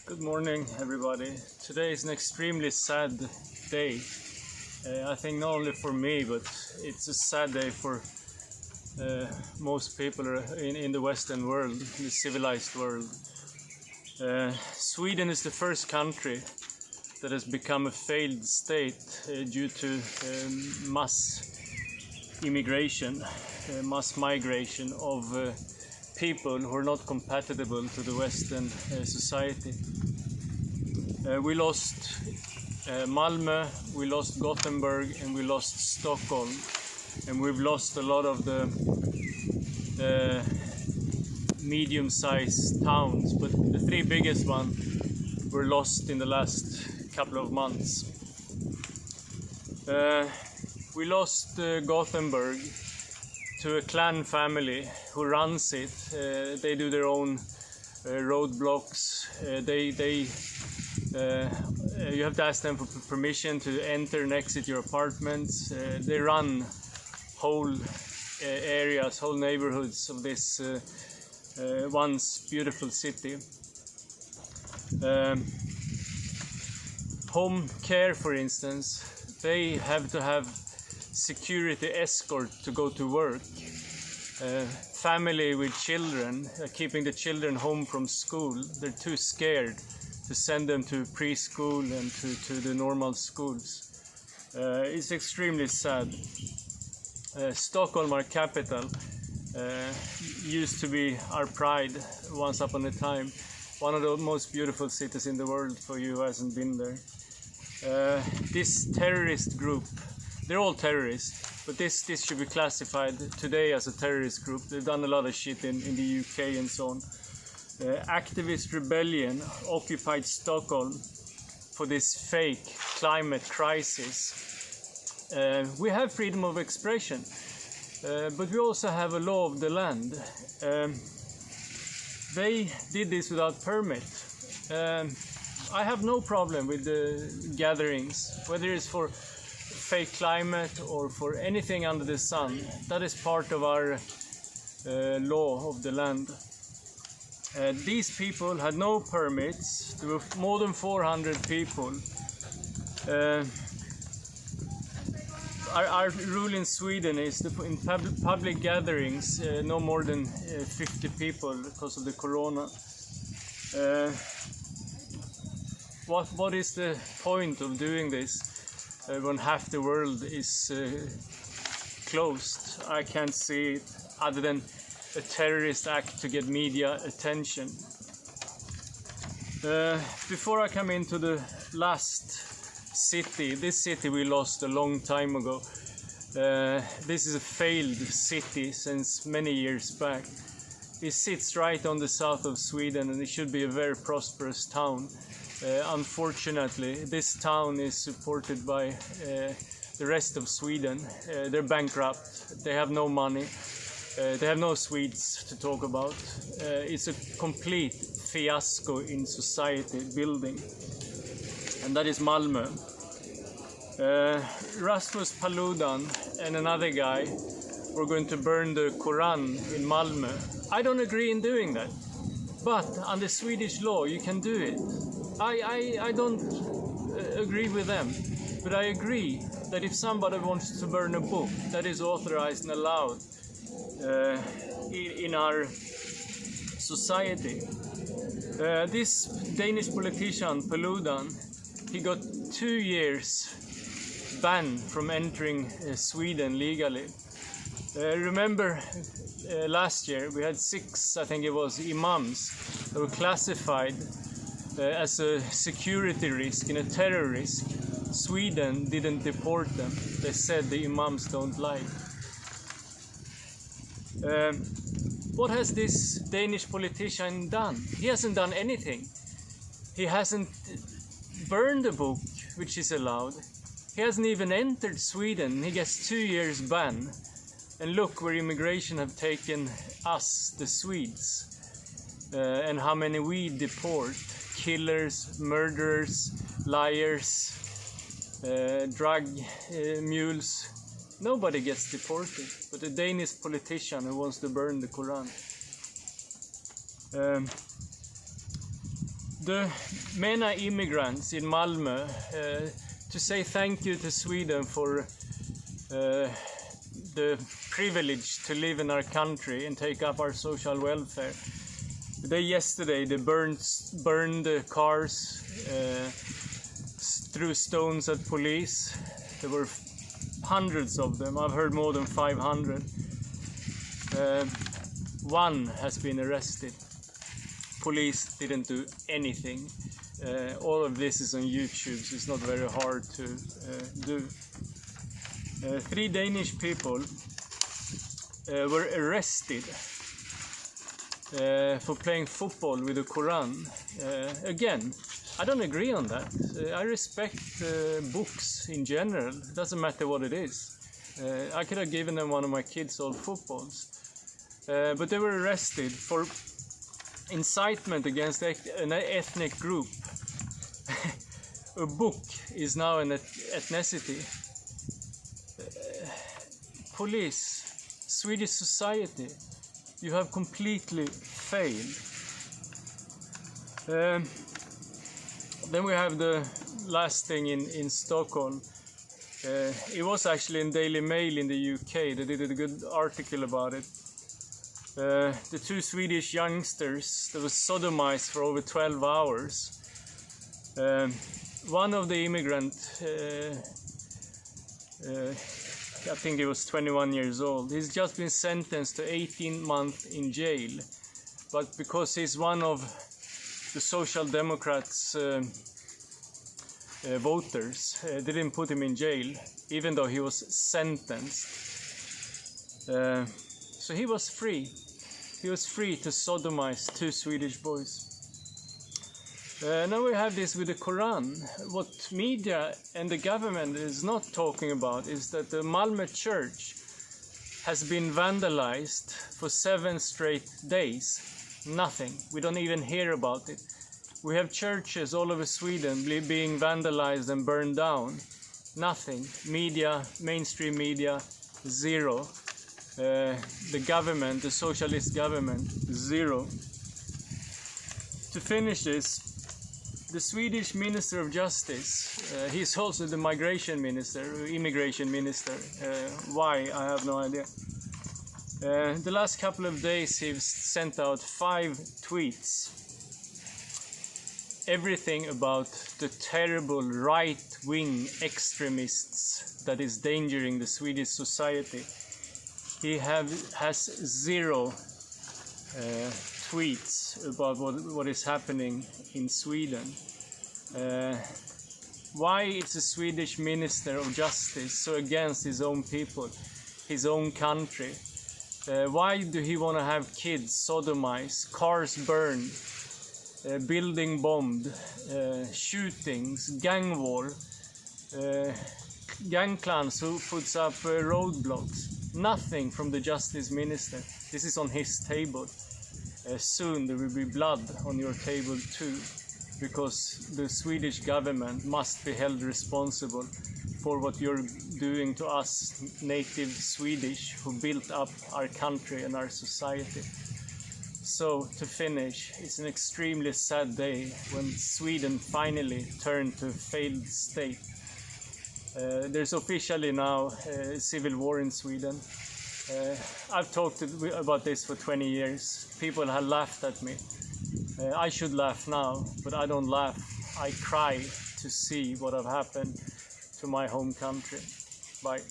Good morning, everybody. Today is an extremely sad day. I think not only for me, but it's a sad day for most people in the Western world, in the civilized world. Sweden is the first country that has become a failed state due to mass immigration, mass migration of people who are not compatible to the Western society. We lost Malmö, we lost Gothenburg, and we lost Stockholm, and we've lost a lot of the medium-sized towns, but the three biggest ones were lost in the last couple of months. We lost Gothenburg to a clan family who runs it. They do their own roadblocks. You have to ask them for permission to enter and exit your apartments. They run whole areas, whole neighborhoods of this once beautiful city. Home care, for instance, they have to have security escort to go to work. Family with children, keeping the children home from school, they're too scared to send them to preschool and to the normal schools. It's extremely sad. Stockholm, our capital, used to be our pride once upon a time. One of the most beautiful cities in the world for you who hasn't been there. This terrorist group, they're all terrorists, but this should be classified today as a terrorist group. They've done a lot of shit in the UK and so on. Activist rebellion occupied Stockholm for this fake climate crisis. We have freedom of expression, but we also have a law of the land. They did this without permit. I have no problem with the gatherings, whether it's for fake climate or for anything under the sun. That is part of our law of the land. These people had no permits. There were more than 400 people. Our rule in Sweden is in public gatherings no more than 50 people because of the corona. What is the point of doing this when half the world is closed? I can't see it other than a terrorist act to get media attention. Before I come into the last city, this city we lost a long time ago. This is a failed city since many years back. It sits right on the south of Sweden and it should be a very prosperous town. Unfortunately, this town is supported by the rest of Sweden. They're bankrupt, they have no money. They have no Swedes to talk about. It's a complete fiasco in society building. And that is Malmö. Rasmus Paludan and another guy were going to burn the Quran in Malmö. I don't agree in doing that. But under Swedish law you can do it. I don't agree with them. But I agree that if somebody wants to burn a book, that is authorized and allowed in our society. This Danish politician, Paludan, he got 2 years ban from entering Sweden legally. Remember last year we had 6, I think it was, imams that were classified as a security risk and a terror risk. Sweden didn't deport them. They said the imams don't lie. What has this Danish politician done? He hasn't done anything. He hasn't burned a book, which is allowed. He hasn't even entered Sweden. He gets 2 years ban. And look where immigration have taken us, the Swedes, and how many we deport. Killers, murderers, liars, drug mules. Nobody gets deported, but a Danish politician who wants to burn the Quran. the many immigrants in Malmö to say thank you to Sweden for the privilege to live in our country and take up our social welfare. Yesterday they burned the cars, threw stones at police. There were hundreds of them. I've heard more than 500. One has been arrested. Police didn't do anything. All of this is on YouTube, so it's not very hard to do. 3 Danish people were arrested for playing football with the Quran. Again, I don't agree on that. I respect books in general. It doesn't matter what it is. I could have given them one of my kids' old footballs. But they were arrested for incitement against an ethnic group. A book is now an ethnicity. Police, Swedish society, you have completely failed. Then we have the last thing in Stockholm. It was actually in Daily Mail in the UK. They did a good article about it. The 2 Swedish youngsters that was sodomized for over 12 hours. One of the immigrants, I think he was 21 years old. He's just been sentenced to 18 months in jail. But because he's one of the Social Democrats' voters, they didn't put him in jail, even though he was sentenced. So he was free. He was free to sodomize 2 Swedish boys. Now we have this with the Quran. What media and the government is not talking about is that the Malmö church has been vandalized for 7 straight days. Nothing. We don't even hear about it. We have churches all over Sweden being vandalized and burned down. Nothing. Media, mainstream media, zero. The government, the socialist government, zero. To finish this, the Swedish Minister of Justice, he's also the immigration minister. Why? I have no idea. The last couple of days he's sent out 5 tweets. Everything about the terrible right-wing extremists that is endangering the Swedish society. He has 0 tweets about what is happening in Sweden. Why is the Swedish Minister of Justice so against his own people, his own country? Why do he want to have kids sodomized, cars burned, building bombed, shootings, gang war, gang clans who puts up roadblocks? Nothing from the Justice Minister. This is on his table. Soon there will be blood on your table too, because the Swedish government must be held responsible for what you're doing to us native Swedish who built up our country and our society. So to finish, it's an extremely sad day when Sweden finally turned to a failed state. There's officially now a civil war in Sweden. I've talked about this for 20 years. People have laughed at me. I should laugh now, but I don't laugh. I cry to see what have happened to my home country. Bye.